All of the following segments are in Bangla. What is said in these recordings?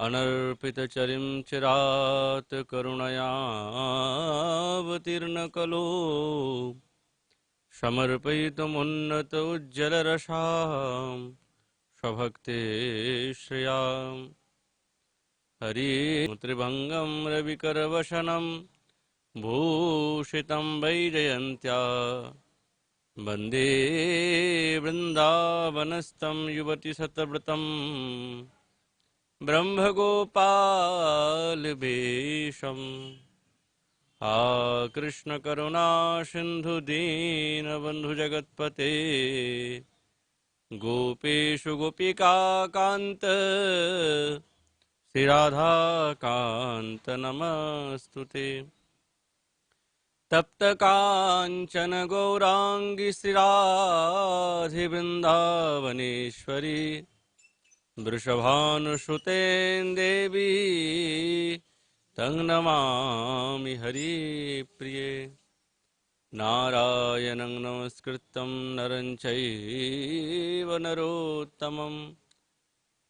अनर्पितचरिं चिरात् करुणयावतीर्ण कलो समर्पयितुमुन्नत उज्ज्वलरसां स्वभक्ते श्रियाम् हरि त्रिभङ्गं रविकरवशनं भूषितं वैजयन्त्या वन्दे वृन्दावनस्थं युवति सतव्रतं ब्रह्मगोपालवेशम् हा कृष्ण करुणा सिन्धु दीनबन्धु जगत्पते गोपेषु गोपिकान्त श्रीराधा कान्त नमस्तुते तप्त कांचन गौरांगी श्रीराधे वृंदावनेश्वरी वृषभानुसुते देवी तं नमामि हरिप्रिये नारायणं नमस्कृतं नरं चैव नरोत्तमं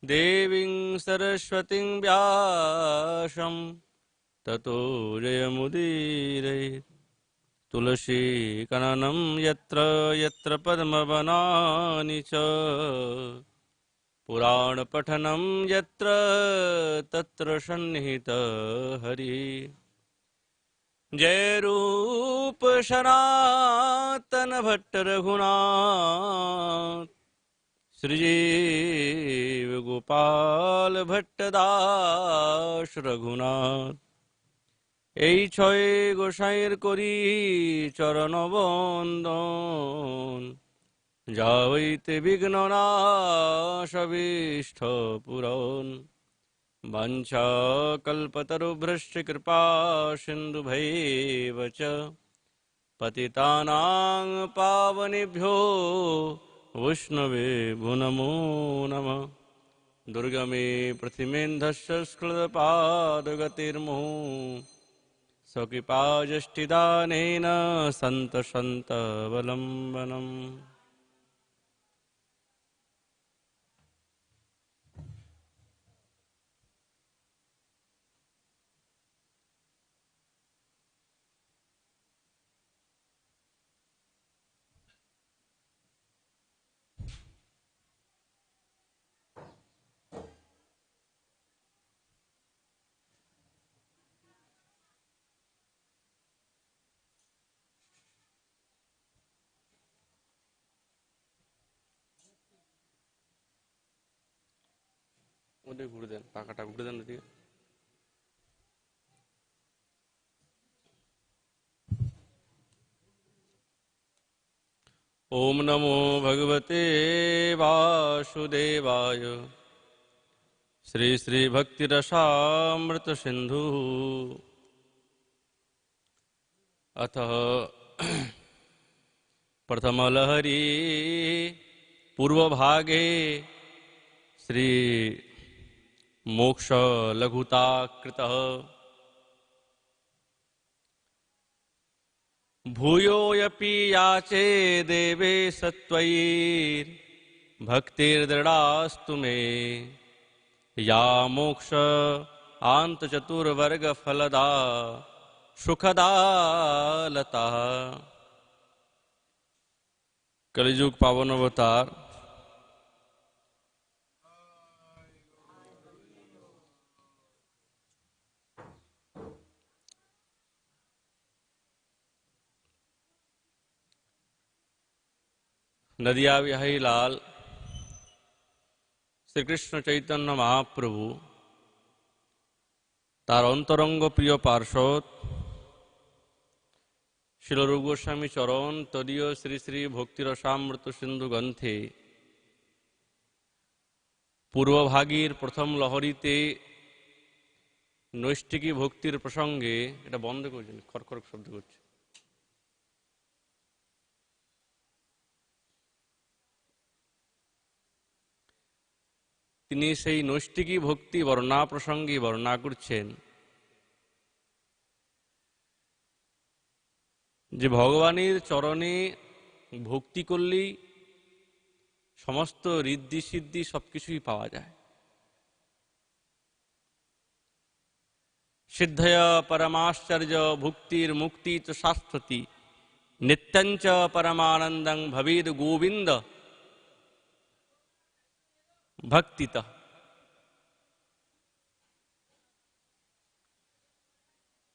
देवीं सरस्वतीं व्यासं ततो जयमुदीरये तुलसी कननं यत्र यत्र पद्मवनानि च पुराण पठनं यत्र तत्र सन्निहितः हरिः जय रूप सनातन भट्ट रघुनाथ श्रीजीव गोपाल भट्टदास रघुनाथ এই ছয় গোসাইয়ের করি চরণ বন্দন যাইতে বিঘ্ন নাশবিষ্ঠ পূরণ বাঞ্ছা কল্পতরুভ্রশ্চ কৃপা সিন্ধুভৈব চ পতিতানাং পাবনেভ্যো वैष्णवेभ्यो नमो नमः दुर्गमे प्रतिमेन्धस्य स्खलपादगतिर्मुहुः स्वकृपाजष्टिदानेन सन्तसन्तवलम्बनम् ওদের ঘুরে দেন পাখাটা ঘুরে দেন ওদিকে ओम नमो भगवते वासुदेवाय श्री श्री भक्तिरसामृत सिंधु अथ प्रथम लहरी पूर्व भागे श्री मोक्ष लघुताकृतः भूयोऽपि याचे देवे सत्वैर् भक्तिर्दृढास्तु मे या मोक्ष आंत चतुर्वर्ग फलदा सुखदा लता। कलिजुग पावन अवतार नदिया बिहारी लाल श्रीकृष्ण चैतन्य महाप्रभु तार अंतरंग प्रिय पार्षद शिल रूप गोस्वामी चरण तदीय श्री श्री भक्तिरसामृत सिंधु ग्रंथे पूर्वभागीर प्रथम लहरीते नैष्टिकी भक्तिर प्रसंगे এটা বন্ধ করছেন খরখর শব্দ করছে তিনি সেই নৈষ্টিকী ভক্তি বর্ণনা প্রসঙ্গে বর্ণনা করছেন যে ভগবানের চরণে ভক্তি করলেই সমস্ত ঋদ্ধি সিদ্ধি সবকিছুই পাওয়া যায়। সিদ্ধয় পরমাশ্চর্য ভুক্তির মুক্তি চ শাশ্বতী নিত্যঞ্চ পরমানন্দং ভবেদ গোবিন্দ ভক্তিত।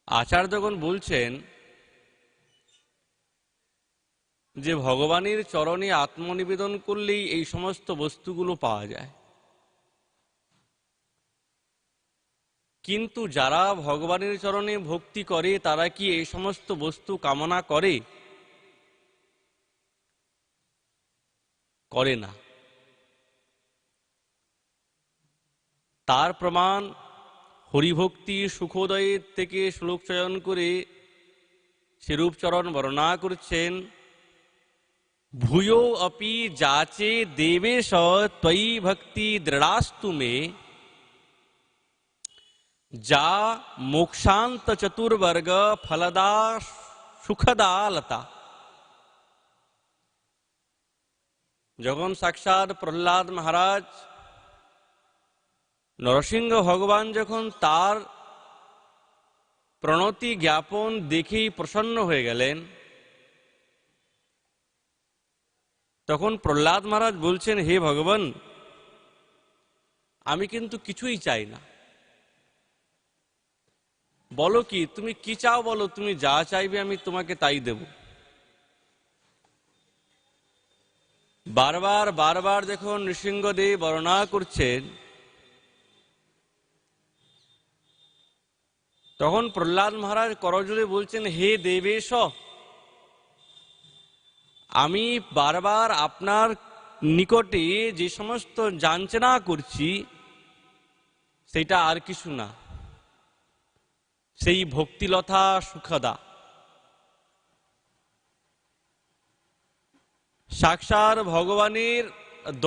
আচার্যগণ বলছেন যে ভগবানের চরণে আত্মনিবেদন করলেই এই সমস্ত বস্তুগুলো পাওয়া যায়, কিন্তু যারা ভগবানের চরণে ভক্তি করে তারা কি এই সমস্ত বস্তু কামনা করে? করে না। তার প্রমাণ হরিভক্তি সুখোদয়ের থেকে শ্লোক চয়ন করে সেরূপচরণ বর্ণনা করছেন। ভূয়ো অপি যাচে দেবেশ ত্বয়ি ভক্তি দৃঢ়াস্তু মে যা মোক্ষান্ত চতুর্বর্গ ফলদা সুখদা লতা। যখন সাক্ষাৎ প্রহ্লাদ মহারাজ নরসিংহ ভগবান যখন তার প্রণতি জ্ঞাপন দেখেই প্রসন্ন হয়ে গেলেন, তখন প্রহ্লাদ মহারাজ বলছেন, হে ভগবান, আমি কিন্তু কিছুই চাই না। বলো কি, তুমি কি চাও বলো, তুমি যা চাইবে আমি তোমাকে তাই দেব। বারবার বারবার যখন নৃসিংহদেব বর্ণনা করছেন, তখন প্রহ্লাদ মহারাজ করজোড়ে বলছেন, হে দেবেশ, আমি বারবার আপনার নিকটে যে সমস্ত যাচনা করছি সেটা আর কিছু না, সেই ভক্তিলতা সুখদা। সাক্ষাৎ ভগবানের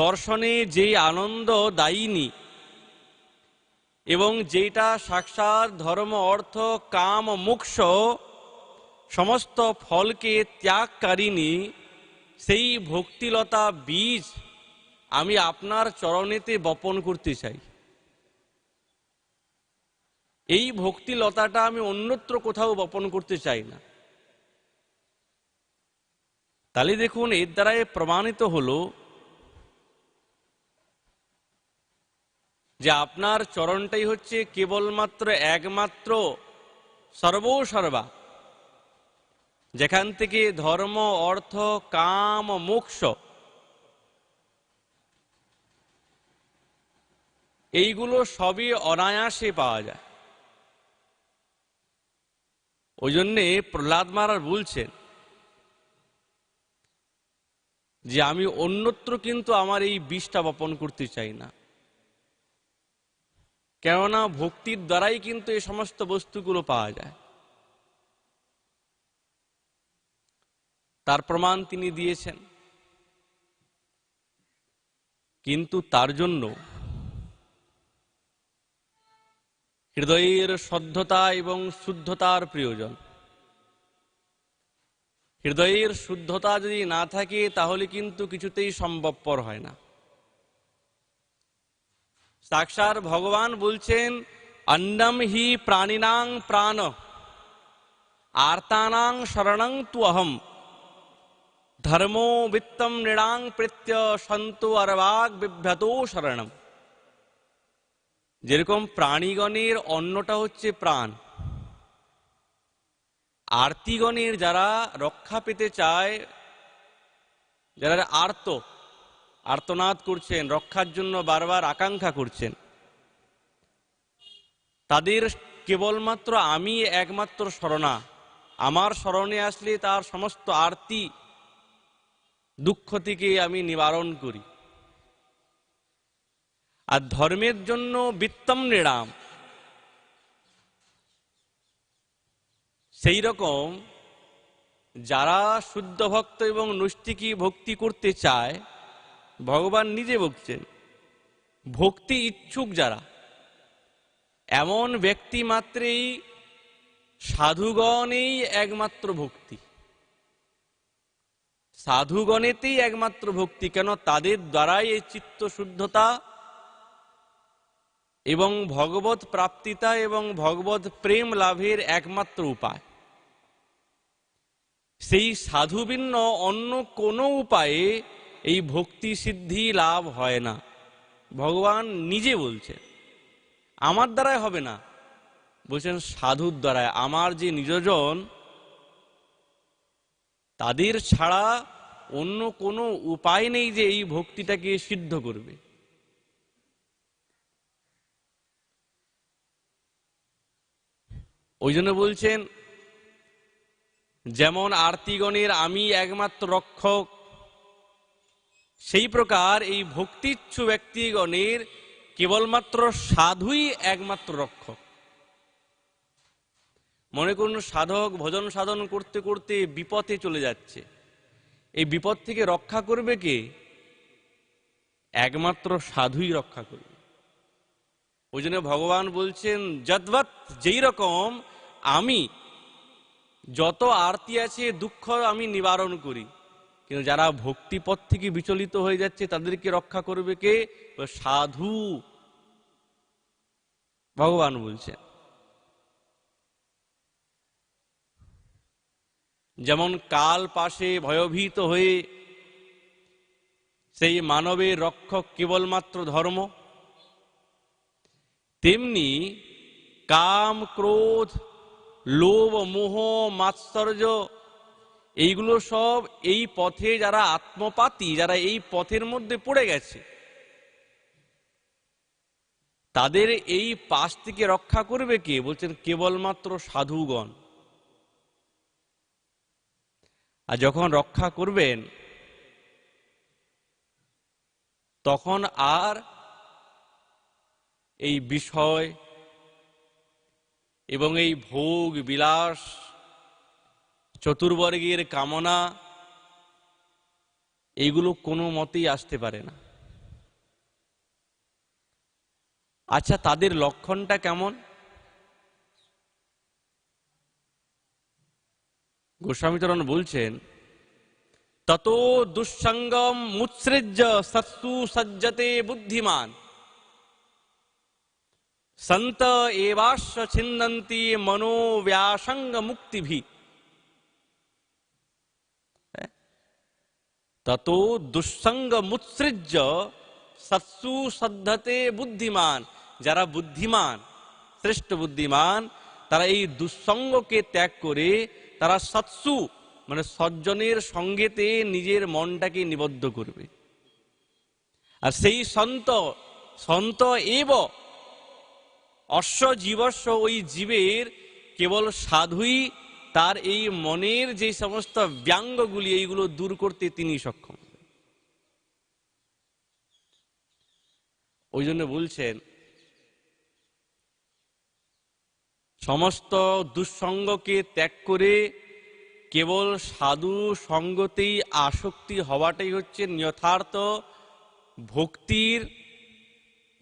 দর্শনে যে আনন্দ দায়িনী এবং যেটা সাক্ষাৎ ধর্ম অর্থ কাম মোক্ষ সমস্ত ফলকে ত্যাগকারিণী, সেই ভক্তিলতা বীজ আমি আপনার চরণেতে বপন করতে চাই। এই ভক্তিলতাটা আমি অন্যত্র কোথাও বপন করতে চাই না। তাহলে দেখুন, এর দ্বারাই প্রমাণিত হলো যে আপনার চরণটাই হচ্ছে কেবলমাত্র একমাত্র সর্বসর্বা, যেখান থেকে ধর্ম অর্থ কাম মোক্ষ এইগুলো সবই অনায়াসে পাওয়া যায়। ওই জন্যে প্রহ্লাদ মহারাজ বলছেন যে আমি অন্যত্র কিন্তু আমার এই বীজটা বপন করতে চাই না, কেননা ভক্তির দ্বারাই কিন্তু এই সমস্ত বস্তুগুলো পাওয়া যায়। তার প্রমাণ তিনি দিয়েছেন, কিন্তু তার জন্য হৃদয়ের শুদ্ধতা এবং শুদ্ধতার প্রয়োজন। হৃদয়ের শুদ্ধতা যদি না থাকে তাহলে কিন্তু কিছুতেই সম্ভবপর হয় না। সাক্ষাৎ ভগবান বলছেন, অন্নম হি প্রাণিনাং প্রাণ আর্তানাং শরণং তু অহম ধর্মো বিত্তম নৃণাং প্রীত্য সন্তু অর্বাক বিভ্রতো শরণম। যেরকম প্রাণীগণের অন্নটা হচ্ছে প্রাণ, আর্তিগণের যারা রক্ষা পেতে চায়, যারা আর্তনাদ করছেন, রক্ষার জন্য বারবার আকাঙ্ক্ষা করছেন, তাদের কেবলমাত্র আমি একমাত্র শরণা। আমার শরণে আসলে তার সমস্ত আরতি দুঃখ থেকে আমি নিবারণ করি। আর ধর্মের জন্য বিত্তম নৃণাম, সেই রকম যারা শুদ্ধ ভক্ত এবং নৈষ্ঠিকী ভক্তি করতে চায়, ভগবান নিজে বলছেন, ভক্তি ইচ্ছুক যারা, এমন ব্যক্তি মাত্রেই সাধুগণেই একমাত্র ভক্তি, সাধুগণেতেই একমাত্র ভক্তি। কেন? তাদের দ্বারাই এই চিত্ত শুদ্ধতা এবং ভগবত প্রাপ্তিতা এবং ভগবত প্রেম লাভের একমাত্র উপায়। সেই সাধু ভিন্ন অন্য কোনো উপায়ে এই ভক্তি সিদ্ধি লাভ হয় না। ভগবান নিজে বলছেন, আমার দ্বারাই হবে না, বলছেন সাধুর দ্বারায়। আমার যে নিজজন, তাদের ছাড়া অন্য কোনো উপায় নেই যে এই ভক্তিটাকে সিদ্ধ করবে। ওই জন্য বলছেন, যেমন আর্তিগণের আমি একমাত্র রক্ষক, সেই প্রকার এই ভক্তিচ্ছু ব্যক্তিগণের কেবলমাত্র সাধুই একমাত্র রক্ষক। মনে করুন সাধক ভজন সাধন করতে করতে বিপদে চলে যাচ্ছে, এই বিপদ থেকে রক্ষা করবে কে? একমাত্র সাধুই রক্ষা করবে। ওই জন্য ভগবান বলছেন, যদ্বৎ, যেই রকম আমি যত আরতি আছে দুঃখ আমি নিবারণ করি, কিন্তু যারা ভক্তিপথ থেকে বিচলিত হয়ে যাচ্ছে তাদেরকে রক্ষা করবে কে? সাধু। ভগবান বলছেন, যেমন কাল পাশে ভয়ভীত হয়ে সেই মানবের রক্ষক কেবলমাত্র ধর্ম, তেমনি কাম, ক্রোধ, লোভ, মোহ, মাৎসর্য, এইগুলো সব এই পথে যারা আত্মপাতী, যারা এই পথের মধ্যে পড়ে গেছে, তাদের এই পাশ থেকে রক্ষা করবে কে? বলছেন কেবলমাত্র সাধুগণ। আর যখন রক্ষা করবেন তখন আর এই বিষয় এবং এই ভোগ বিলাস, চতুর্বর্গের কামনা, এইগুলো কোনো মতেই আসতে পারে না। আচ্ছা, তাদের লক্ষণটা কেমন? গোস্বামীচরণ বলছেন, তত দুঃসঙ্গম মুৎসৃজ্য সৎসু সজ্জতে বুদ্ধিমান সন্ত এবাশ্চ ছিন্দন্তি মনোব্যাসঙ্গ মুক্তিভি। তত দুঃসঙ্গ মুৎসৃজ্য সৎসু সদ্ধতে বুদ্ধিমান। যারা বুদ্ধিমান, শ্রেষ্ঠ বুদ্ধিমান, তারা এই দুঃসঙ্গকে ত্যাগ করে তারা সৎসু মানে সজ্জনের সঙ্গেতে নিজের মনটাকে নিবদ্ধ করবে। আর সেই সন্ত এব অশ্ব জীবস্ব, ওই জীবের কেবল সাধুই তার এই মনের যে সমস্ত ব্যঙ্গগুলি এইগুলো দূর করতে তিনি সক্ষম। ওই জন্য বলছেন, সমস্ত দুঃসঙ্গকে ত্যাগ করে কেবল সাধু সঙ্গতেই আসক্তি হওয়াটাই হচ্ছে যথার্থ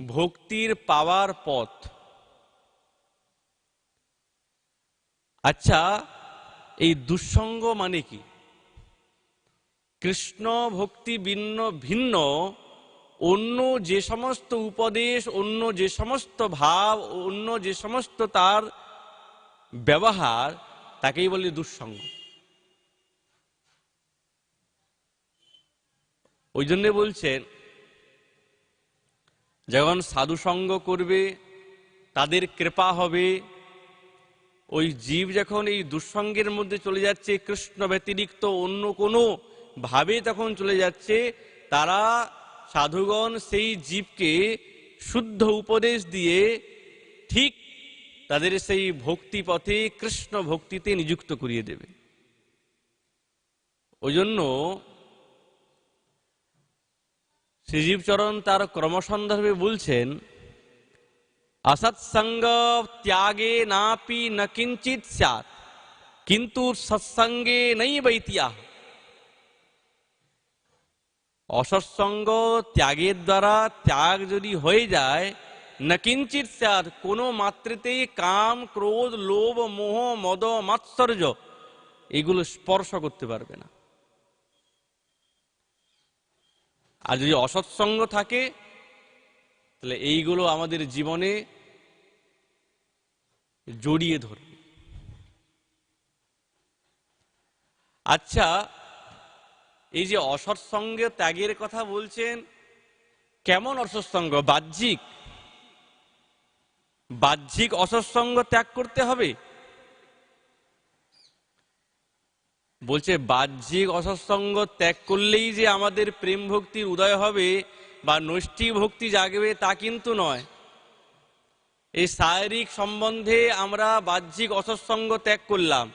ভক্তির পাওয়ার পথ। আচ্ছা, এই দুঃসঙ্গ মানে কি? কৃষ্ণ ভক্তি ভিন্ন অন্য যে সমস্ত উপদেশ, অন্য যে সমস্ত ভাব, অন্য যে সমস্ত তার ব্যবহার, তাকেই বলে দুঃসঙ্গ। ওই জন্য বলছেন, যখন সাধু সঙ্গ করবে তাদের কৃপা হবে। ওই জীব যখন এই দুঃসঙ্গের মধ্যে চলে যাচ্ছে, কৃষ্ণ ব্যতিরিক্ত অন্য কোনো ভাবে তখন চলে যাচ্ছে, তারা সাধুগণ সেই জীবকে শুদ্ধ উপদেশ দিয়ে ঠিক তাদের সেই ভক্তি পথে, কৃষ্ণ ভক্তিতে নিযুক্ত করিয়ে দেবে। ওই জন্য শ্রীজীবচরণ তার ক্রমসন্দর্ভে বলছেন, असत्संग त्यागे नापि न किंचित स्यात् किंतु सत्संगे नैव इतिहाः। অসৎসঙ্গ ত্যাগের দ্বারা ত্যাগ যদি হয়ে যায়, না কিঞ্চিত স্যাৎ, কোনো মাত্রাতেই কাম, ক্রোধ, লোভ, মোহ, মদ, মাৎসর্য এগুলো স্পর্শ করতে পারবে না। আর যদি অসৎসঙ্গ থাকে তাহলে এইগুলো আমাদের জীবনে জড়িয়ে ধরবে। আচ্ছা, এই যে অসৎসঙ্গ ত্যাগের কথা বলছেন, কেমন অসৎসঙ্গ? বাহ্যিক অসৎসঙ্গ ত্যাগ করতে হবে? বলছে বাহ্যিক অসৎসঙ্গ ত্যাগ করলেই যে আমাদের প্রেম ভক্তির উদয় হবে বা নৈষ্ঠিক ভক্তি জাগবে তা কিন্তু নয়। এই শারীরিক সম্বন্ধে আমরা বাহ্যিক অসৎসঙ্গ ত্যাগ করলাম,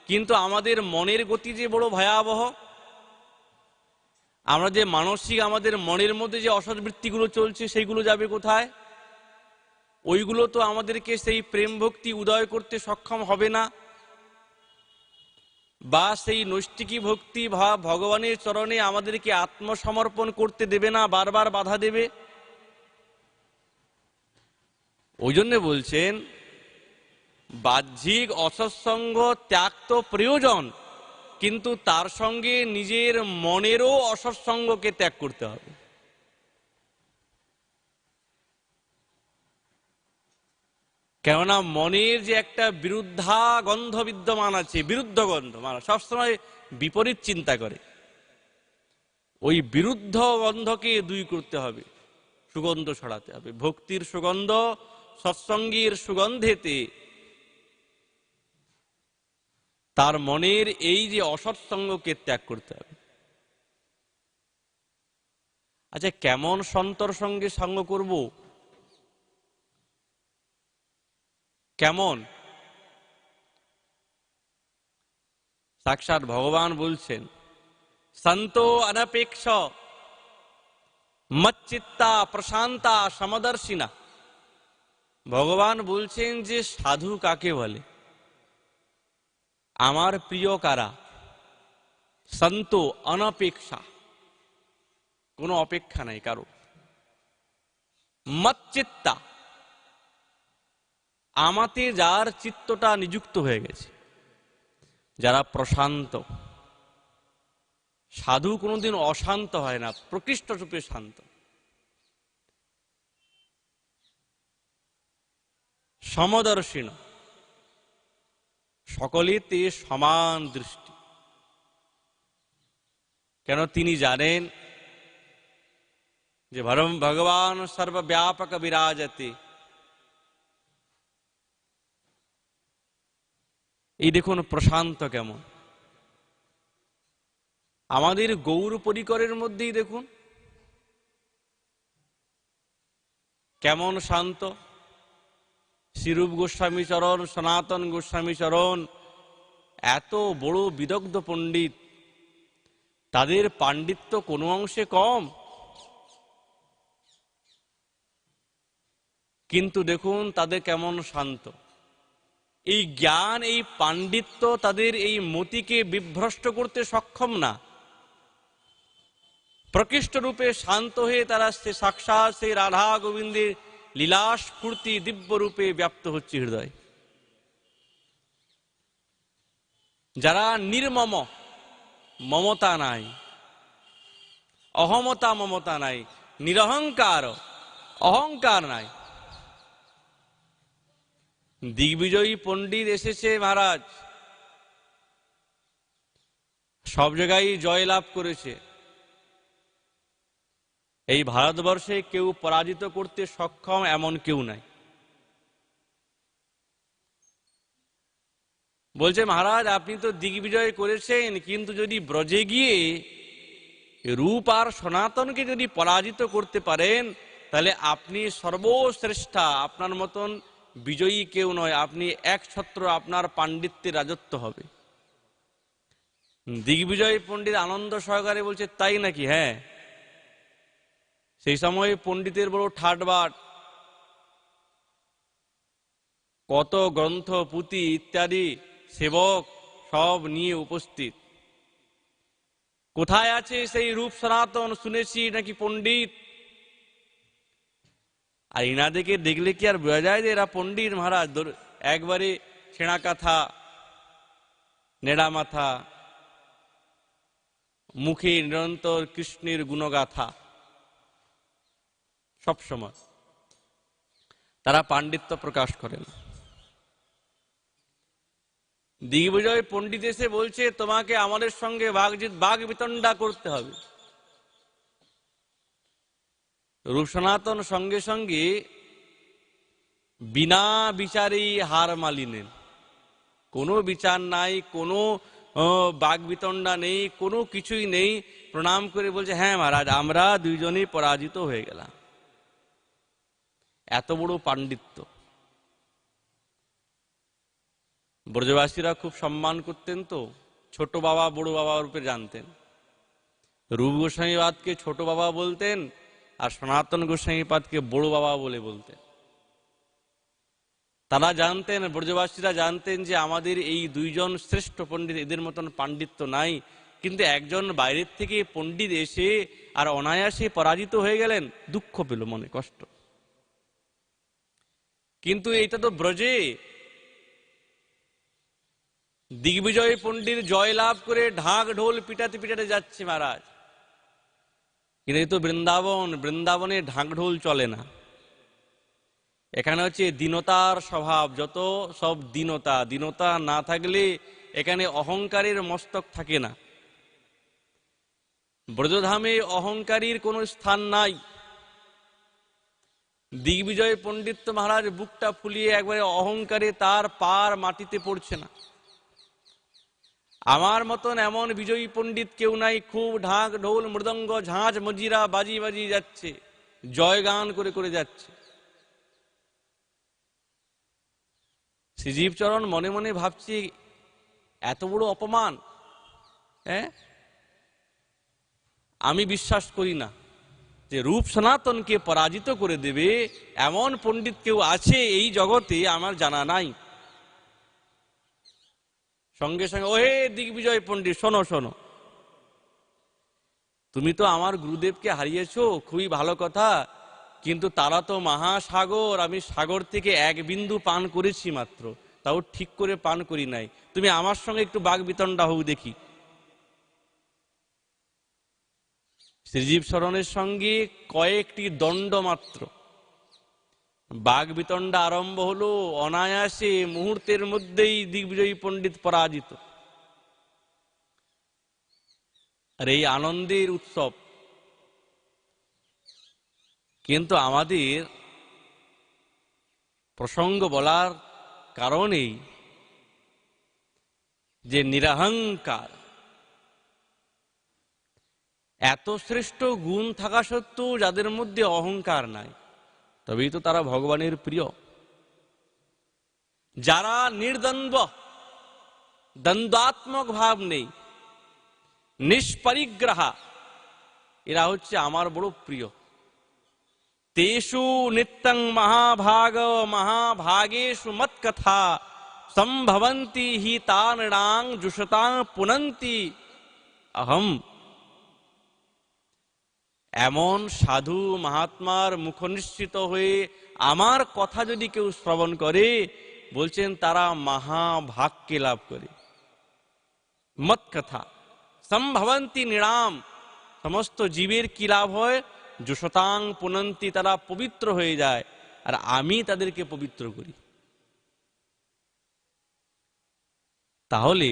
কিন্তু আমাদের মনের গতি যে বড় ভয়াবহ। আমরা যে মানসিক, আমাদের মনের মধ্যে যে অসৎ বৃত্তিগুলো চলছে সেইগুলো যাবে কোথায়? ওইগুলো তো আমাদেরকে সেই প্রেম ভক্তি উদয় করতে সক্ষম হবে না, বা সেই নৈষ্ঠিকী ভক্তি ভাব ভগবানের চরণে আমাদেরকে আত্মসমর্পণ করতে দেবে না, বারবার বাধা দেবে। ওই জন্য বলছেন বাহ্যিক অসৎসঙ্গ ত্যাগ তো প্রয়োজন, কিন্তু তার সঙ্গে নিজের মনেরও অসৎসঙ্গকে ত্যাগ করতে হবে। কেননা মনের যে একটা বিরুদ্ধা গন্ধ বিদ্যমান আছে, বিরুদ্ধ গন্ধ, মানে সবসময় বিপরীত চিন্তা করে, ওই বিরুদ্ধ গন্ধকে দূর করতে হবে, সুগন্ধ ছড়াতে হবে। ভক্তির সুগন্ধ, সৎসঙ্গীর সুগন্ধেতে তার মনের এই যে অসৎসঙ্গকে ত্যাগ করতে হবে। আচ্ছা, কেমন সন্তর সঙ্গে সঙ্গ করব? কেমন? সাক্ষাৎ ভগবান বলছেন সন্তো অনপেক্ষ মচ্চিত্তা প্রশান্তা সমদর্শিনা। ভগবান বলছেন যে সাধু কাকে বলে, আমার প্রিয় কারা? সন্তো অনপেক্ষা, কোনো অপেক্ষা নাই কারো। মচ্চিত্তা, আমাতে যার চিত্তটা নিযুক্ত হয়ে গেছে, যারা প্রশান্ত। সাধু কোনোদিন অশান্ত হয় না, প্রকৃষ্ট রূপে শান্ত। সমদর্শিন, সকলেতে সমান দৃষ্টি। কেন? তিনি জানেন যে ভগবান সর্বব্যাপক বিরাজতে। এই দেখুন প্রশান্ত কেমন। আমাদের গৌর পরিকরের মধ্যেই দেখুন কেমন শান্ত। শ্রীরূপ গোস্বামী চরণ, সনাতন গোস্বামী চরণ, এত বড় বিদগ্ধ পণ্ডিত, তাদের পাণ্ডিত্য কোনো অংশে কম? কিন্তু দেখুন তাদের কেমন শান্ত। এই জ্ঞান, এই পাণ্ডিত্য তাদের এই মতিকে বিভ্রষ্ট করতে সক্ষম না। প্রকৃষ্ট রূপে শান্ত হয়ে তারা সাক্ষাৎ সেই রাধা গোবিন্দের লীলা স্ফূর্তি দিব্য রূপে ব্যাপ্ত হচ্ছে হৃদয়। যারা নির্মম, মমতা নাই, অহমতা মমতা নাই, নিরহংকার, অহংকার নাই। দিগ্বিজয়ী পণ্ডিত এসেছে মহারাজ, সব জায়গায় জয়লাভ করেছে। এই ভারতবর্ষে কেউ পরাজিত করতে সক্ষম এমন কেউ নাই। বলছে মহারাজ আপনি তো দিগ্বিজয় করেছেন, কিন্তু যদি ব্রজে গিয়ে রূপ আর সনাতনকে যদি পরাজিত করতে পারেন, তাহলে আপনি সর্বশ্রেষ্ঠা, আপনার মতন বিজয়ী কেউ নয়, আপনি একছত্র, আপনার পাণ্ডিত্যের রাজত্ব হবে। দিগ্বিজয় পণ্ডিত আনন্দ সহকারে বলছে তাই নাকি? হ্যাঁ। সেই সময় পণ্ডিতের বড় ঠাটবাট, কত গ্রন্থ পুঁথি ইত্যাদি সেবক সব নিয়ে উপস্থিত। কোথায় আছে সেই রূপ সনাতন? শুনেছি নাকি পণ্ডিত। আর ইনাদেরকে দেখলে কি আর বোঝা যায় যে এরা পণ্ডিত? মহারাজ একবারে ছেঁড়া কাঁথা, নেড়া মাথা, মুখে নিরন্তর কৃষ্ণের গুণগাথা সব সময়। তারা পাণ্ডিত্য প্রকাশ করেন। দিগ্বিজয় পণ্ডিত এসে বলছে তোমাকে আমাদের সঙ্গে বাগ বিতণ্ডা করতে হবে। রূপ সনাতন সঙ্গে সঙ্গে বিনা বিচারেই হার মানিলেন। কোনো বিচার নাই, কোনো বাগ বিতণ্ডা নেই, কোনো কিছুই নেই। প্রণাম করে বলছে হ্যাঁ মহারাজ, আমরা দুইজনেই পরাজিত হয়ে গেলাম। এত বড় পাণ্ডিত্য। ব্রজবাসীরা খুব সম্মান করতেন, তো ছোট বাবা বড় বাবা রূপে জানতেন। রূপ গোস্বামীপাদকে ছোট বাবা বলতেন, আর সনাতন গোস্বামীপাদকে বড় বাবা বলে বলতেন। তারা জানতেন, ব্রজবাসীরা জানতেন যে আমাদের এই দুইজন শ্রেষ্ঠ পণ্ডিত, এদের মতন পাণ্ডিত্য নাই। কিন্তু একজন বাইরের থেকে পণ্ডিত এসে আর অনায়াসে পরাজিত হয়ে গেলেন, দুঃখ পেল, মনে কষ্ট। কিন্তু এটা তো ব্রজে। দিগ্বিজয় পণ্ডিত জয় লাভ করে ঢাক ঢোল পিটাতে পিটাতে যাচ্ছে মহারাজ। কিন্তু এই তো বৃন্দাবন, বৃন্দাবনে ঢাক ঢোল চলে না। এখানে হচ্ছে দীনতার স্বভাব, যত সব দীনতা। দীনতা না থাকলে এখানে অহংকারের মস্তক থাকে না। ব্রজধামে অহংকারীর কোনো স্থান নাই। দিগ্বিজয় পণ্ডিত মহারাজ বুকটা ফুলিয়ে একবারে অহংকারে তার পার মাটিতে পড়ছে না। আমার মতন এমন বিজয়ী পণ্ডিত কেউ নাই। খুব ঢাক ঢোল মৃদঙ্গ ঝাঁঝ মজিরা বাজি বাজি যাচ্ছে, জয়গান করে করে যাচ্ছে। শ্রীজীব চরণ মনে মনে ভাবছি, এত বড় অপমান, হ্যাঁ, আমি বিশ্বাস করি না যে রূপ সনাতনকে পরাজিত করে দেবে এমন পণ্ডিত কেউ আছে এই জগতে, আমার জানা নাই। সঙ্গে সঙ্গে ওহে দিগ্বিজয় পণ্ডিত, শোনো শোনো, তুমি তো আমার গুরুদেবকে হারিয়েছো, খুবই ভালো কথা, কিন্তু তারা তো মহাসাগর, আমি সাগর থেকে এক বিন্দু পান করেছি মাত্র, তাও ঠিক করে পান করি নাই। তুমি আমার সঙ্গে একটু বাগ বিতণ্ডা হোক দেখি। শ্রীজীব শরণের সঙ্গে কয়েকটি দণ্ড মাত্র, বাগ বিতণ্ডা আরম্ভ হলো। অনায়াসে মুহূর্তের মধ্যেই দিগ্বিজয়ী পণ্ডিত পরাজিত। আর এই আনন্দের উৎসব। কিন্তু আমাদের প্রসঙ্গ বলার কারণেই যে নিরহংকার, এত শ্রেষ্ঠ গুণ থাকা সত্ত্বেও যাদের মধ্যে অহংকার নাই, তবেই তো তারা ভগবানের প্রিয়। যারা নির্দ্বন্দ্ব, দ্বন্দ্বাত্মক ভাব নেই, নিষ্পরিগ্রহা, এরা হচ্ছে আমার বড় প্রিয়। তেষু নিত্যং মহাভাগ মহাভাগেষু মৎকথা সম্ভবন্তি হি তানৃণাং জুষতাং পুনন্তি অহম। এমন সাধু মহাত্মার মুখনিশ্চিত হয়ে আমার কথা যদি কেউ শ্রবণ করে, বলছেন তারা মহাভাগকে লাভ করে। মৎকথা সম্ভবন্তি নৃণাম, সমস্ত জীবের কি লাভ হয়? যশতাং পুনন্তি, তারা পবিত্র হয়ে যায়, আর আমি তাদেরকে পবিত্র করি। তাহলে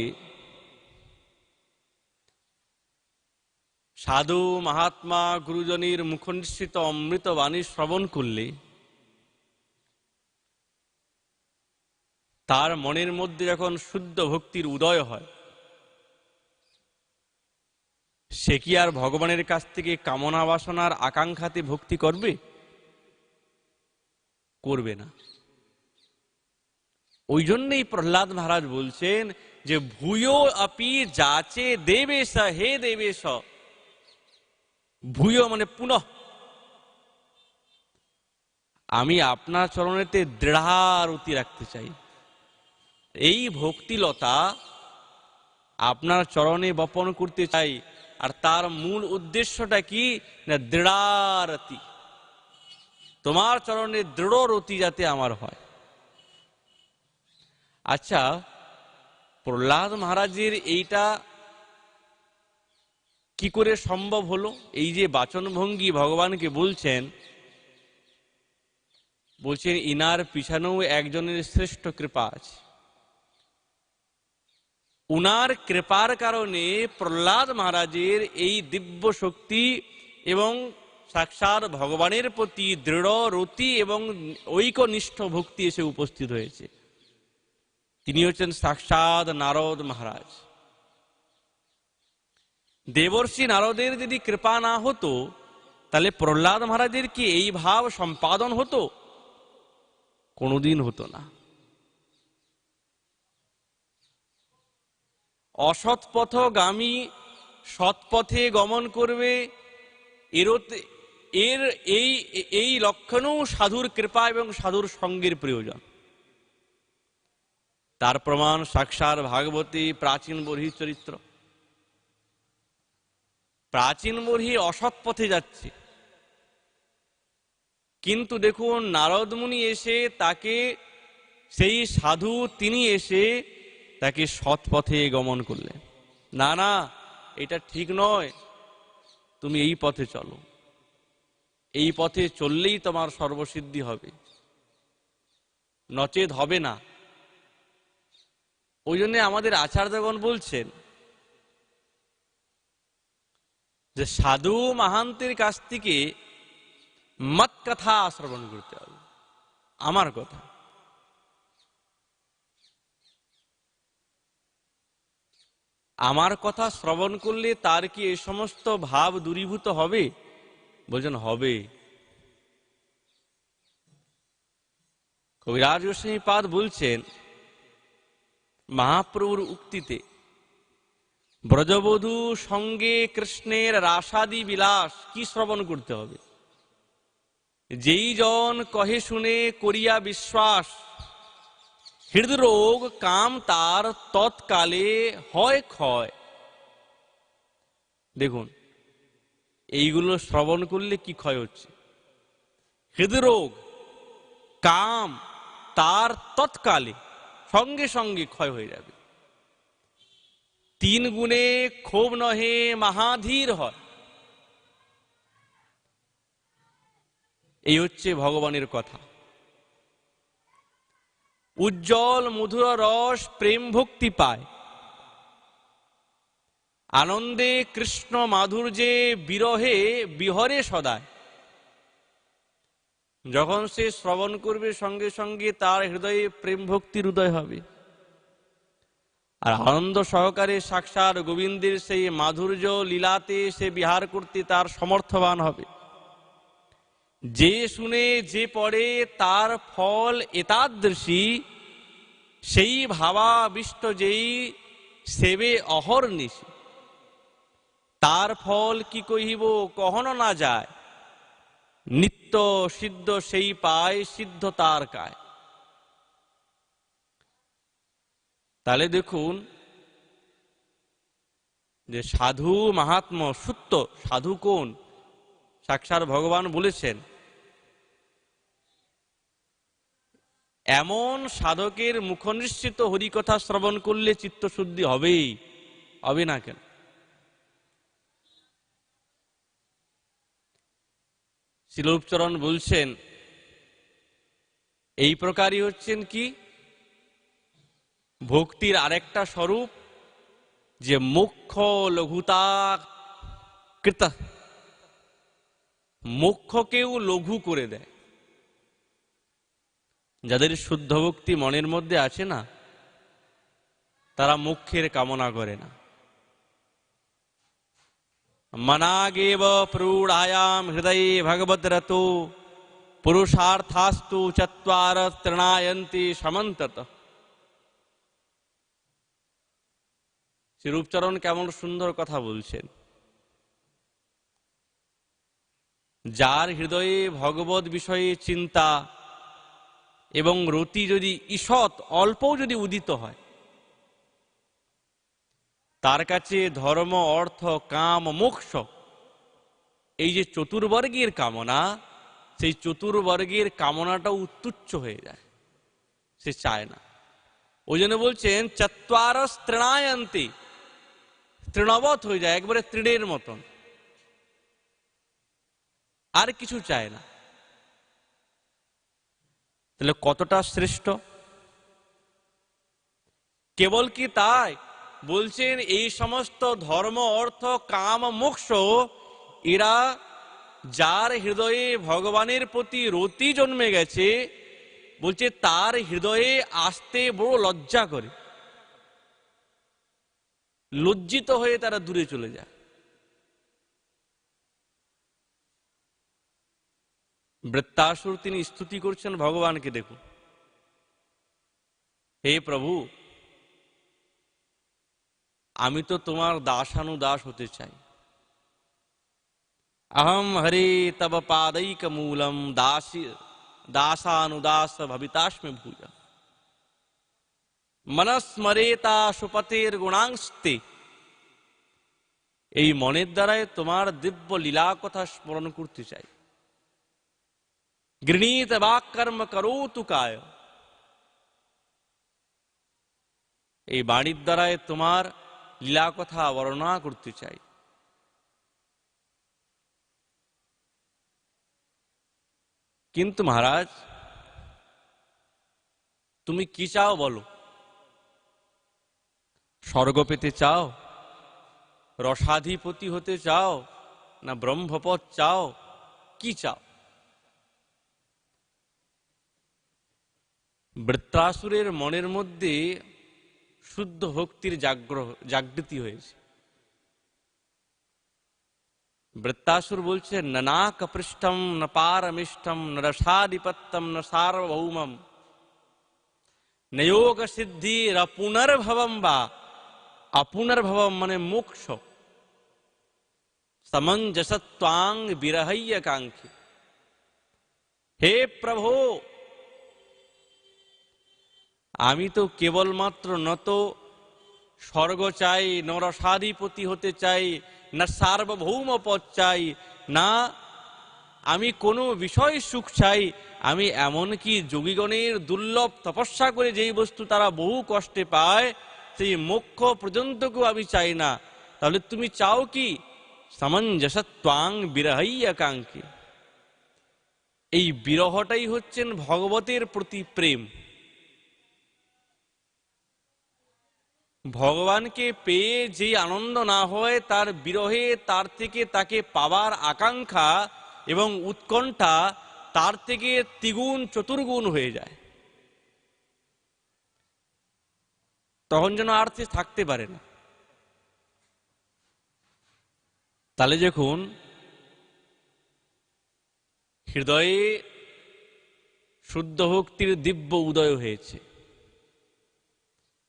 সাধু মহাত্মা গুরুজনের মুখনিশ্চিত অমৃত বাণী শ্রবণ করলে তার মনের মধ্যে যখন শুদ্ধ ভক্তির উদয় হয়, সে কি আর ভগবানের কাছ থেকে কামনা বাসনার আকাঙ্ক্ষাতে ভক্তি করবে? করবে না। ওই জন্যই প্রহ্লাদ মহারাজ বলছেন যে ভূয়ো আপি যাচে দেবেশ, হে দেবেশ। ভূয় মানে পুনঃ, আমি আপনার চরণেতে দৃঢ়ারতি রাখতে চাই। এই ভক্তিলতা আপনার চরণে বপন করতে চাই। আর তার মূল উদ্দেশ্যটা কি? না দৃঢ়ারতি, তোমার চরণে দৃঢ় রতি যাতে আমার হয়। আচ্ছা, প্রহ্লাদ মহারাজের এইটা কি করে সম্ভব হলো? এই যে বাচনভঙ্গি ভগবানকে বলছেন, বলছেন ইনার পিছনেও একজনের শ্রেষ্ঠ কৃপা আছে। উনার কৃপার কারণে প্রহ্লাদ মহারাজের এই দিব্য শক্তি এবং সাক্ষাৎ ভগবানের প্রতি দৃঢ় রতি এবং ঐকনিষ্ঠ ভক্তি এসে উপস্থিত হয়েছে। তিনি হচ্ছেন সাক্ষাৎ নারদ মহারাজ। দেবর্ষি নারদের যদি কৃপা না হতো তাহলে প্রহ্লাদ মহারাজের কি এই ভাব সম্পাদন হতো? কোনোদিন হতো না। অসৎপথগামী সৎপথে গমন করবে, এর এই লক্ষণেও সাধুর কৃপা এবং সাধুর সঙ্গের প্রয়োজন। তার প্রমাণ সাক্ষাৎ ভাগবতী প্রাচীন বর্হির চরিত্র। প্রাচীন বর্হি অসৎ পথে যাচ্ছে, কিন্তু দেখুন নারদ মুনি এসে তাকে, সেই সাধু তিনি এসে তাকে সৎ পথে গমন করলেন। না না, এটা ঠিক নয়, তুমি এই পথে চলো, এই পথে চললেই তোমার সর্বসিদ্ধি হবে, নচেত হবে না। ওই জন্য আমাদের আচার্যগণ বলছেন যে সাধু মাহান্তের কাছ থেকে মত কথা শ্রবণ করতে হবে, আমার কথা। আমার কথা শ্রবণ করলে তার কি এই সমস্ত ভাব দূরীভূত হবে? বলছেন হবে। কবিরাজ গোস্বামীপাদ বলছেন মহাপ্রভুর উক্তিতে, ব্রজবধূ সঙ্গে কৃষ্ণের রাসাদি বিলাস কি শ্রবণ করতে হবে? যেই জন কহে শুনে করিয়া বিশ্বাস, হৃদরোগ কাম তার তৎকালে হয় ক্ষয়। দেখুন এইগুলো শ্রবণ করলে কি ক্ষয় হচ্ছে? হৃদরোগ কাম তার তৎকালে, সঙ্গে সঙ্গে ক্ষয় হয়ে যাবে। 3 গুণে ক্ষোভ নহে মহাধীর হয়। এই হচ্ছে ভগবানের কথা। উজ্জ্বল মধুর রস প্রেম ভক্তি পায়, আনন্দে কৃষ্ণ মাধুর্যে বিরহে বিহরে সদায়। যখন সে শ্রবণ করবে সঙ্গে সঙ্গে তার হৃদয়ে প্রেম ভক্তির উদয় হবে, আর আনন্দ সহকারে সাক্ষাৎ গোবিন্দের সেই মাধুর্য লীলাতে সে বিহার করতে তার সমর্থবান হবে। যে শুনে যে পড়ে তার ফল এতাদৃশী, সেই ভাবাবিষ্ট যেই সেবে অহর্নিশি, তার ফল কি কহিব কহনো না যায়। নিত্য সিদ্ধ সেই পায়, সিদ্ধ তার কায়। তাহলে দেখুন যে সাধু মাহাত্ম সত্য, সাধু কোন? সাক্ষাৎ ভগবান বলেছেন এমন সাধকের মুখনিশ্চিত হরিকথা শ্রবণ করলে চিত্তশুদ্ধি হবেই, হবে না কেন? শিলৌপচরণ বলছেন এই প্রকারই হচ্ছেন কি ভক্তির আরেকটা স্বরূপ, যে মুখ্য লঘুতা কৃত, মুখ্যকেও লঘু করে দেয়। যাদের শুদ্ধ ভক্তি মনের মধ্যে আছে না, তারা মুখ্যের কামনা করে না। মনাগেব প্রূঢ়ায়াম হৃদয়ে ভগবত রতো, পুরুষার্থাস্তু চত্বার তৃণায়ন্তি সমন্তত। শ্রীরূপচরণ কেমন সুন্দর কথা বলছেন। যার হৃদয়ে ভগবত বিষয়ে চিন্তা এবং রতি যদি ঈষৎ অল্পও যদি উদিত হয়, তার কাছে ধর্ম অর্থ কাম মোক্ষ, এই যে চতুর্বর্গের কামনা, সেই চতুর্বর্গের কামনাটাও তুচ্ছ হয়ে যায়, সে চায় না। ওই জন্য বলছেন চত্বারস তৃণায়ন্তি, তৃণবৎ হয়ে যায়, একবারে তৃণের মতন, আর কিছু চায় না। তাহলে কতটা শ্রেষ্ঠ! কেবল কি তাই, বলছেন এই সমস্ত ধর্ম, অর্থ, কাম, মোক্ষ এরা যার হৃদয়ে ভগবানের প্রতি রতি জন্মে গেছে, বলছে তার হৃদয়ে আসতে বড় লজ্জা করে, লজ্জিত হয়ে তারা দূরে চলে যায়। বৃত্তাসুর তিনি স্তুতি করছেন ভগবানকে, দেখুন, হে প্রভু, আমি তো তোমার দাসানুদাস হতে চাই। अहम हरे तब पादैक मूलम दासानुदास भवितास्मि भूय मनस्मरेता सुपतेर गुणांस्ते। এই মনের দ্বারাই তোমার দিব্য লীলা কথা স্মরণ করতে চাই। গৃণীত বাক কর্ম করোতু কায়, এই বাণীর দ্বারাই তোমার লীলা কথা বর্ণনা করতে চাই। কিন্তু মহারাজ, তুমি কি চাও বলো? স্বর্গ পেতে চাও, রসাধিপতি হতে চাও, না ব্রহ্মপদ চাও, কি চাও? বৃত্রাসুরের মনের মধ্যে শুদ্ধ ভক্তির জাগৃতি হয়েছে। বৃত্তাসুর বলছে, না কপৃষ্ঠম ন পারমিষ্টম ন রসাধিপত্যম ন সার্বভৌমম ন যোগ সিদ্ধি পুনর্ভবম বা অপুনর্ভবম মানে মোক্ষ সমঞ্জসত্বাং বিরহ্য কাঙ্ক্ষী। হে প্রভু, আমি তো কেবলমাত্র নত স্বর্গ চাই, ন রসাধিপতি হতে চাই, না সার্বভৌম পদ চাই, না আমি কোনো বিষয় সুখ চাই। আমি এমনকি যোগীগণের দুর্লভ তপস্যা করে যেই বস্তু তারা বহু কষ্টে পায়, সেই মোক্ষ পর্যন্তকেও আমি চাই না। তাহলে তুমি চাও কি? সামঞ্জসত্বাং বিরহ্য কাঙ্ক্ষী। এই বিরহটাই হচ্ছেন ভগবতের প্রতি প্রেম। ভগবানকে পেয়ে যে আনন্দ না হয়, তার বিরহে তার থেকে তাকে পাওয়ার আকাঙ্ক্ষা এবং উৎকণ্ঠা তার থেকে দ্বিগুণ চতুর্গুণ হয়ে যায়। তখন যেন আর সে থাকতে পারে না। তাহলে দেখুন, হৃদয়ে শুদ্ধ ভক্তির দিব্য উদয় হয়েছে।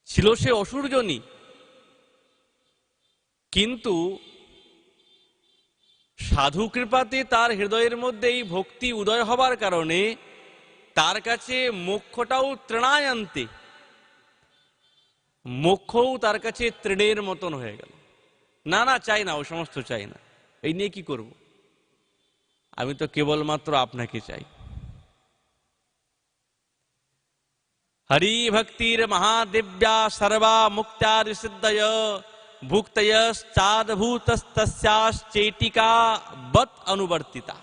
ছিল সে অসুরজনী, কিন্তু সাধু কৃপাতে তার হৃদয়ের মধ্যে এই ভক্তি উদয় হবার কারণে তার কাছে মোক্ষটাও তৃণায়ান্তে, মোক্ষও তার কাছে তৃণের মতন হয়ে গেল। না না, চাই না, ও সমস্ত চাই না, এই নিয়ে কি করব, আমি তো কেবলমাত্র আপনাকে চাই। হরি ভক্তির মহাদিব্যা সর্বা মুক্তাদি সিদ্ধয় ভুক্তয়শ্চাদ্ভূতস্তস্যাশ্চেটিকা বৎ অনুবর্তিতা।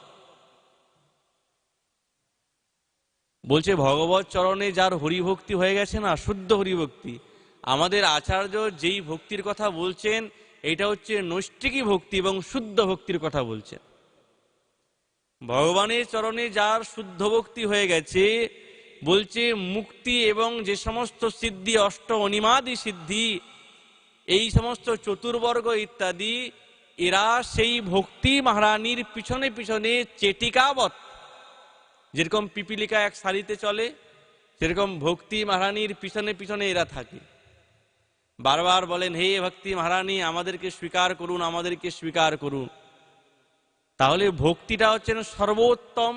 বলছে ভগবত চরণে যার হরিভক্তি হয়ে গেছে না, শুদ্ধ হরিভক্তি, আমাদের আচার্য যেই ভক্তির কথা বলছেন এটা হচ্ছে নৈষ্ঠিকী ভক্তি এবং শুদ্ধ ভক্তির কথা বলছেন। ভগবানের চরণে যার শুদ্ধ ভক্তি হয়ে গেছে, বলছে মুক্তি এবং যে সমস্ত সিদ্ধি, অষ্ট অনিমাদি সিদ্ধি, এই সমস্ত চতুর্বর্গ ইত্যাদি, এরা সেই ভক্তি মহারানীর পিছনে পিছনে চেটিকাবৎ, যেরকম পিপিলিকা এক সারিতে চলে, সেরকম ভক্তি মহারানীর পিছনে পিছনে এরা থাকে। বারবার বলেন, হে ভক্তি মহারানী, আমাদেরকে স্বীকার করুন, আমাদেরকে স্বীকার করুন। তাহলে ভক্তিটা হচ্ছেন সর্বোত্তম।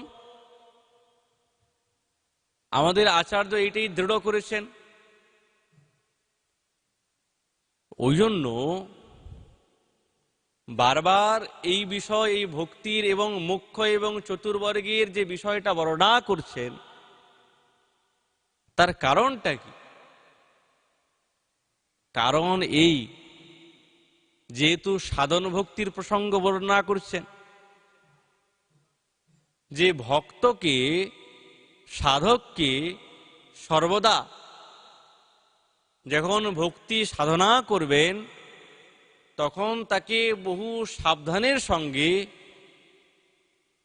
আমাদের আচার্য এইটাই দৃঢ় করেছেন। ওই জন্য বারবার এই বিষয়, এই ভক্তির এবং মোক্ষ এবং চতুর্বর্গের যে বিষয়টা বর্ণনা করছেন, তার কারণটা কি? কারণ এই, যেহেতু সাধন ভক্তির প্রসঙ্গ বর্ণনা করছেন, যে ভক্তকে সাধককে সর্বদা যখন ভক্তি সাধনা করবেন তখন তাকে বহু সাবধানের সঙ্গে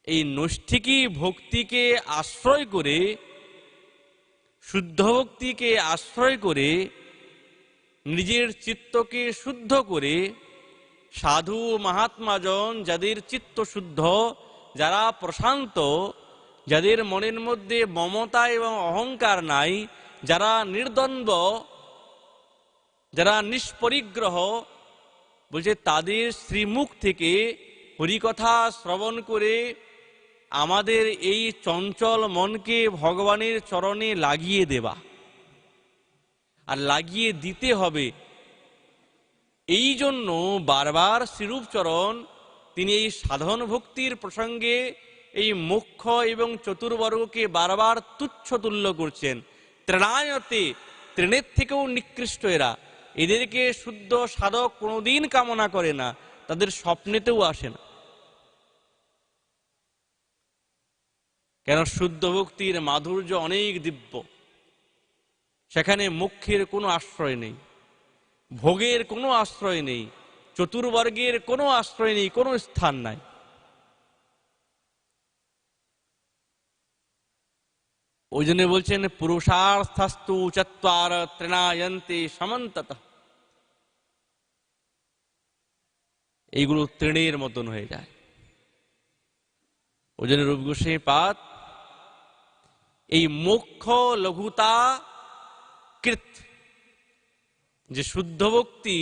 এই নৈষ্ঠিকী ভক্তিকে আশ্রয় করে, শুদ্ধ ভক্তিকে আশ্রয় করে নিজের চিত্তকে শুদ্ধ করে, সাধু মহাত্মাজন যাদের চিত্ত শুদ্ধ, যারা প্রশান্ত, যাদের মনের মধ্যে মমতা এবং অহংকার নাই, যারা নির্দ্বন্দ্ব, যারা নিষ্পরিগ্রহ, বলছে তাদের শ্রীমুখ থেকে হরিকথা শ্রবণ করে আমাদের এই চঞ্চল মনকে ভগবানের চরণে লাগিয়ে দেওয়া, আর লাগিয়ে দিতে হবে। এই জন্য বারবার শ্রীরূপচরণ তিনি এই সাধন ভক্তির প্রসঙ্গে এই মোক্ষ এবং চতুর্বর্গকে বারবার তুচ্ছ তুল্য করছেন। ত্রণায়তে, তৃণের থেকেও নিকৃষ্ট এরা, এদেরকে শুদ্ধ সাধক কোনোদিন কামনা করে না, তাদের স্বপ্নেতেও আসে না। কেন? শুদ্ধ ভক্তির মাধুর্য অনেক দিব্য, সেখানে মোক্ষের কোনো আশ্রয় নেই, ভোগের কোনো আশ্রয় নেই, চতুর্বর্গের কোনো আশ্রয় নেই, কোনো স্থান নাই। ওই জন্য বলছেন পুরুষার্থাস্তু চত্বার তৃণায়ন্তে সমন্তত, এইগুলো তৃণের মতন হয়ে যায়। ওই জন্য রূপ গোস্বামী পাদ এই মোক্ষ লঘুতা কৃত, যে শুদ্ধ ভক্তি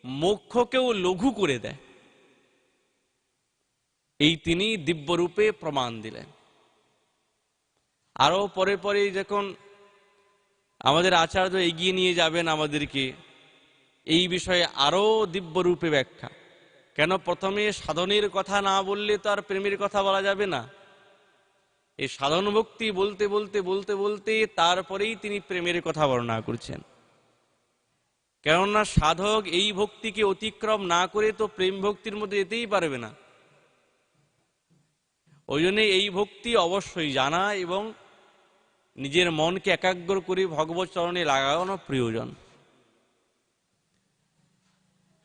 মোক্ষকেও লঘু করে দেয়, এই তিনি দিব্যরূপে প্রমাণ দিলেন। আরো পরে পরে যখন আমাদের আচার্য এগিয়ে নিয়ে যাবেন আমাদেরকে এই বিষয়ে আরো দিব্যরূপে ব্যাখ্যা। কেন? প্রথমে সাধনের কথা না বললে তো আর প্রেমের কথা বলা যাবে না। এই সাধন ভক্তি বলতে বলতে বলতে বলতে তারপরেই তিনি প্রেমের কথা বর্ণনা করছেন। কেননা সাধক এই ভক্তিকে অতিক্রম না করে তো প্রেম ভক্তির মধ্যে যেতেই পারবে না। ওই জন্য এই ভক্তি অবশ্যই জানা এবং নিজের মনকে একাগ্র করে ভগবত চরণে লাগানো প্রয়োজন।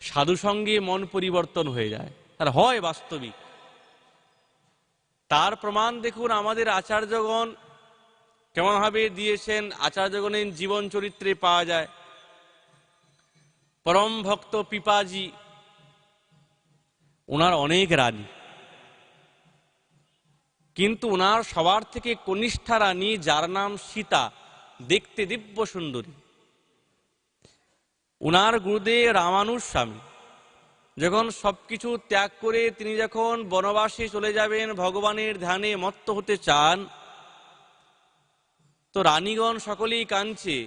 সাধু সঙ্গে মন পরিবর্তন হয়ে যায়, আর হয় বাস্তবিক। তার প্রমাণ দেখুন আমাদের আচার্যগণ কেমনভাবে দিয়েছেন। আচার্যগণের জীবন চরিত্রে পাওয়া যায়। পরম ভক্ত পিপাজি, ওনার অনেক রানী, কিন্তু ওনার সবার থেকে কনিষ্ঠা রানী যার নাম সীতা, দেখতে দিব্য সুন্দরী। ওনার গুরুদেব রামানুজ স্বামী যখন সবকিছু ত্যাগ করে তিনি যখন বনবাসে চলে যাবেন, ভগবানের ধ্যানে মত্ত হতে চান, তো রানীগণ সকলেই কাঁদছে।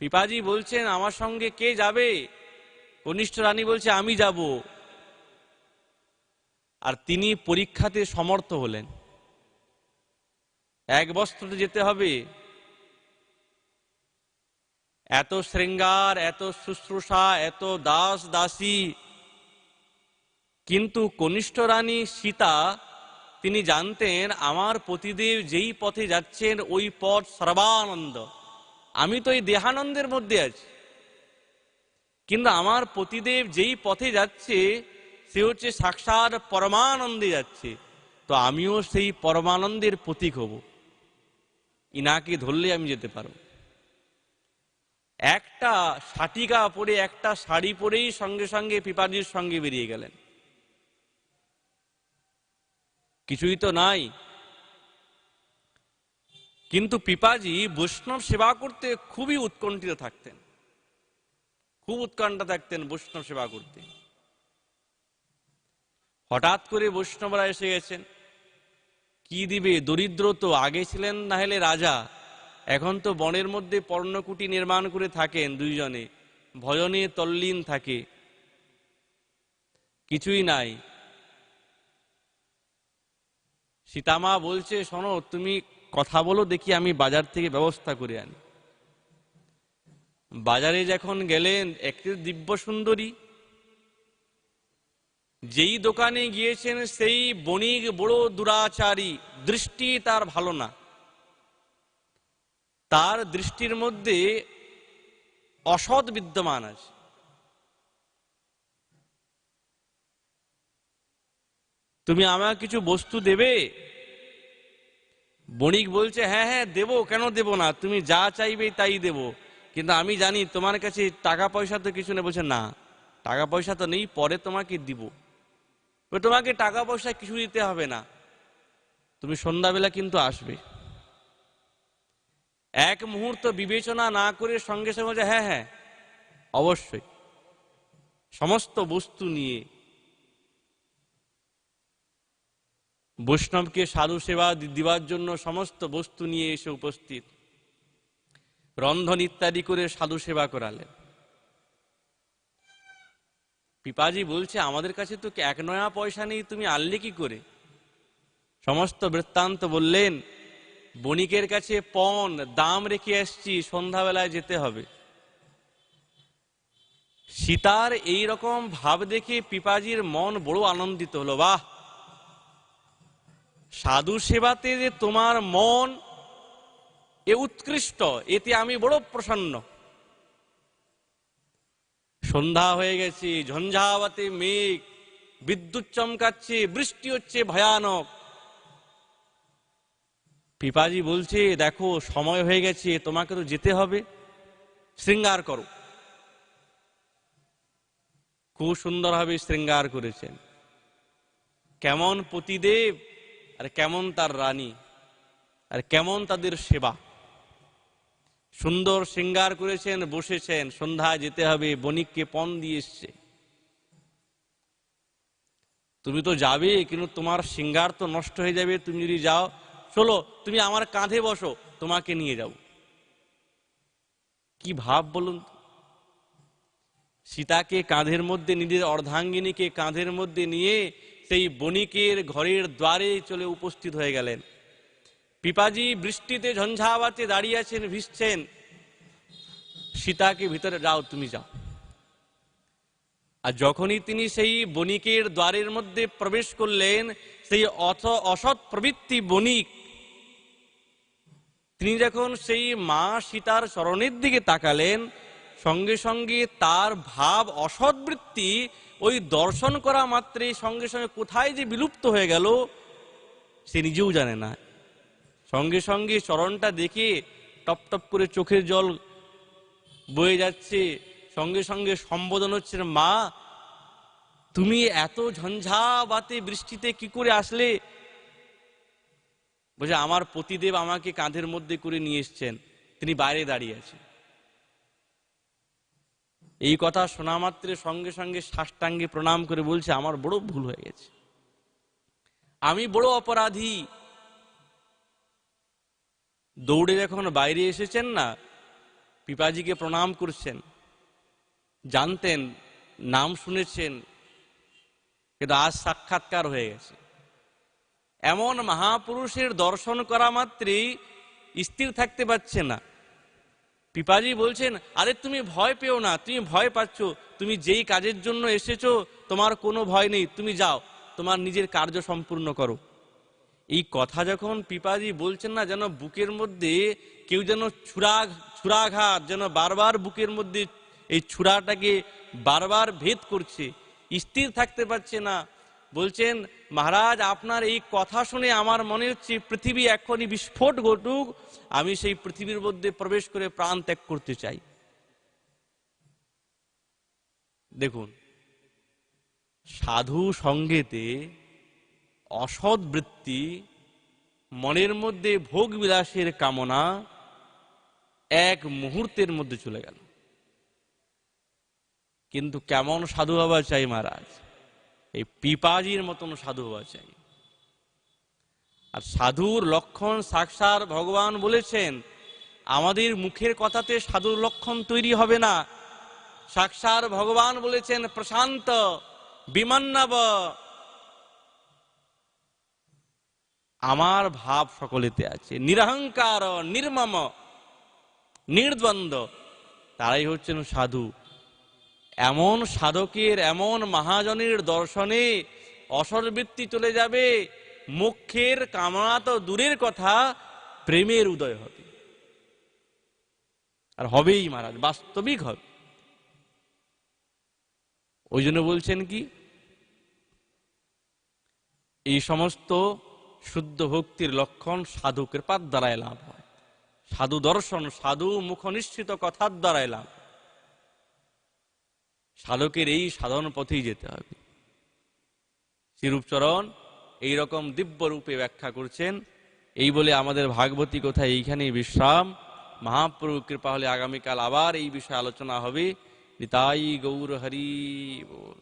পিপাজি বলছেন আমার সঙ্গে কে যাবে? কনিষ্ঠ রানী বলছে আমি যাব। আর তিনি পরীক্ষাতে সমর্থ হলেন। এক বস্ত্রতে যেতে হবে, এত শৃঙ্গার, এত শুশ্রূষা, এত দাস দাসী, কিন্তু কনিষ্ঠ রানী সীতা তিনি জানতেন আমার পতিদেব যেই পথে যাচ্ছেন ওই পথ সর্বানন্দ। আমি তো এই দেহানন্দের মধ্যে আছি, কিন্তু আমার পতিদেব যেই পথে যাচ্ছে সে হচ্ছে সাক্ষাৎ পরমানন্দে যাচ্ছে, তো আমিও সেই পরমানন্দের প্রতীক হব। ইনাকে ধরলে আমি যেতে পারব। একটা শাটিকা পরে, একটা শাড়ি পরেই সঙ্গে সঙ্গে পিপাজির সঙ্গে বেরিয়ে গেলেন। কিছুই তো নাই, কিন্তু পিপাজি বৈষ্ণব সেবা করতে খুবই উৎকণ্ঠিত থাকতেন, খুব উৎকণ্ঠা থাকতেন বৈষ্ণব সেবা করতে। হঠাৎ করে বৈষ্ণবরা এসে গেছেন, কি দিবে? দরিদ্র তো, আগে ছিলেন না হলে রাজা, এখন তো বনের মধ্যে পর্ণকুটি নির্মাণ করে থাকেন দুইজনে, ভজনে তল্লীন থাকে, কিছুই নাই। সীতামা বলছে শোনো, তুমি কথা বলো দেখি, আমি বাজার থেকে ব্যবস্থা করে আনি। বাজারে যখন গেলেন, একটি দিব্য সুন্দরী, যেই দোকানে গিয়েছেন সেই বণিক বড় দুরাচারী, দৃষ্টি তার ভালো না, তার দৃষ্টির মধ্যে অসৎ বিদ্যমান আছে। তুমি আমাকে কিছু বস্তু দেবে? বণিক বলছে হ্যাঁ হ্যাঁ দেবো, কেন দেব না, তুমি যা চাইবে তাই দেব, কিন্তু আমি জানি তোমার কাছে টাকা পয়সা তো কিছু নেই। বলছে না, টাকা পয়সা তো নেই, পরে তোমাকে দিব। তোমাকে টাকা পয়সা কিছু দিতে হবে না, তুমি সন্ধ্যাবেলা কিন্তু আসবে। এক মুহূর্ত বিবেচনা না করে সঙ্গে সঙ্গে বলছে হ্যাঁ হ্যাঁ অবশ্যই। সমস্ত বস্তু নিয়ে বৈষ্ণবকে সাধু সেবা দিবার জন্য সমস্ত বস্তু নিয়ে এসে উপস্থিত, রন্ধন ইত্যাদি করে সাধু সেবা করালেন। পিপাজি বলছে আমাদের কাছে তো এক নয়া পয়সা নেই, তুমি আনলে কি করে? সমস্ত বৃত্তান্ত বললেন। বণিকের কাছে পণ দাম রেখে আসছি, সন্ধ্যাবেলায় যেতে হবে। সীতার এই রকম ভাব দেখে পিপাজির মন বড় আনন্দিত হলো। বাহ, সাধু সেবাতে যে তোমার মন এ উৎকৃষ্ট, এতে আমি বড় প্রসন্ন। সন্ধ্যা হয়ে গেছে, ঝঞ্ঝাওয়াতে মেঘ, বিদ্যুৎ চমকাচ্ছে, বৃষ্টি হচ্ছে ভয়ানক। পিপাজি বলছে দেখো সময় হয়ে গেছে, তোমাকে তো যেতে হবে, শৃঙ্গার করো। খুব সুন্দরভাবে শৃঙ্গার করেছেন। কেমন পতিদেব আর কেমন তার রানী, আর কেমন তাদের সেবা। সুন্দর শৃঙ্গার করেছেন, বসেছেন, সন্ধ্যায় যেতে হবে, বণিককে পণ দিয়ে এসছে। তুমি তো যাবে, কিন্তু তোমার শৃঙ্গার তো নষ্ট হয়ে যাবে তুমি যদি যাও। চলো তুমি আমার কাঁধে বসো, তোমাকে নিয়ে যাও। কি ভাব বলুন। সীতাকে কাঁধের মধ্যে, নিজের অর্ধাঙ্গিনীকে কাঁধের মধ্যে নিয়ে সেই বণিকের ঘরের দ্বারে চলে উপস্থিত হয়ে গেলেন। পিপাজি বৃষ্টিতে ঝঞ্ঝাবাতে দাঁড়িয়ে আছেন, ভিজছেন। সীতাকে ভিতরে যাও, তুমি যাও। আর যখনই তিনি সেই বণিকের দ্বারের মধ্যে প্রবেশ করলেন, সেই অসৎ প্রবৃত্তি বণিক তিনি যখন সেই মা সীতার চরণের দিকে তাকালেন, সঙ্গে সঙ্গে তার ভাব অসৎ বৃত্তি ওই দর্শন করা মাত্রে সঙ্গে সঙ্গে কোথায় যে বিলুপ্ত হয়ে গেল সে নিজেও জানে না। সঙ্গে সঙ্গে চরণটা দেখে টপ টপ করে চোখের জল বয়ে যাচ্ছে। সঙ্গে সঙ্গে সম্বোধন হচ্ছে, মা তুমি এত ঝঞ্ঝাবাতে বৃষ্টিতে কি করে আসলে? বলছে আমার পতিদেব আমাকে কাঁধের মধ্যে করে নিয়ে এসছেন, তিনি বাইরে দাঁড়িয়ে আছেন। এই কথা শোনা মাত্রে সঙ্গে সঙ্গে সাষ্টাঙ্গে প্রণাম করে বলছে আমার বড় ভুল হয়ে গেছে, আমি বড় অপরাধী। দৌড়ে যখন বাইরে এসেছেন না, পিপাজিকে প্রণাম করছেন। জানতেন, নাম শুনেছেন, কিন্তু আজ সাক্ষাৎকার হয়ে গেছে। এমন মহাপুরুষের দর্শন করা মাত্রেই স্থির থাকতে পারছে না। পিপাজি বলছেন আরে তুমি ভয় পেও না, তুমি ভয় পাচ্ছ, তুমি যেই কাজের জন্য এসেছো তোমার কোনো ভয় নেই, তুমি যাও তোমার নিজের কার্য সম্পূর্ণ করো। এই কথা যখন পিপাজি বলছেন না, যেন বুকের মধ্যে কেউ যেন ছুরাঘাত যেন বারবার বুকের মধ্যে এই ছুরাটাকে বারবার ভেদ করছে, স্থির থাকতে পারছে না। বলছেন মহারাজ আপনার এই কথা শুনে আমার মনে হচ্ছে পৃথিবী এখনই বিস্ফোট ঘটুক, আমি সেই পৃথিবীর মধ্যে প্রবেশ করে প্রাণ ত্যাগ করতে চাই। দেখুন, সাধু সঙ্গেতে অসৎ বৃত্তি, মনের মধ্যে ভোগ বিলাসের কামনা এক মুহূর্তের মধ্যে চলে গেল। কিন্তু কেমন সাধু হওয়া চাই মহারাজ? এই পিপাজির মতন সাধু হওয়া চাই। আর সাধুর লক্ষণ সাক্ষাৎ ভগবান বলেছেন, আমাদের মুখের কথাতে সাধুর লক্ষণ তৈরি হবে না। সাক্ষাৎ ভগবান বলেছেন প্রশান্ত বিমন্নব, আমার ভাব সকলেতে আছে, নিরহংকার নির্মম নির্দ্বন্দ্ব, তারাই হচ্ছেন সাধু। এমন সাধকের, এমন মহাজনের দর্শনে অসরবৃত্তি চলে যাবে, মোক্ষের কামনা তো দূরের কথা, প্রেমের উদয় হবে। আর হবেই মহারাজ, বাস্তবিক হবে। ওই জন্য বলছেন কি, এই সমস্ত শুদ্ধ ভক্তির লক্ষণ সাধু কৃপার দ্বারায় লাভ হয়, সাধু দর্শন, সাধু মুখনিশ্চিত কথার দ্বারায় লাভ। সাধকের এই সাধন পথেই যেতে হবে। শ্রীরূপচরণ এইরকম দিব্য রূপে ব্যাখ্যা করছেন। এই বলে আমাদের ভাগবতী কথা এইখানেই বিশ্রাম। মহাপ্রভু কৃপা হলে আগামীকাল আবার এই বিষয়ে আলোচনা হবে। নিতাই গৌর হরি বল।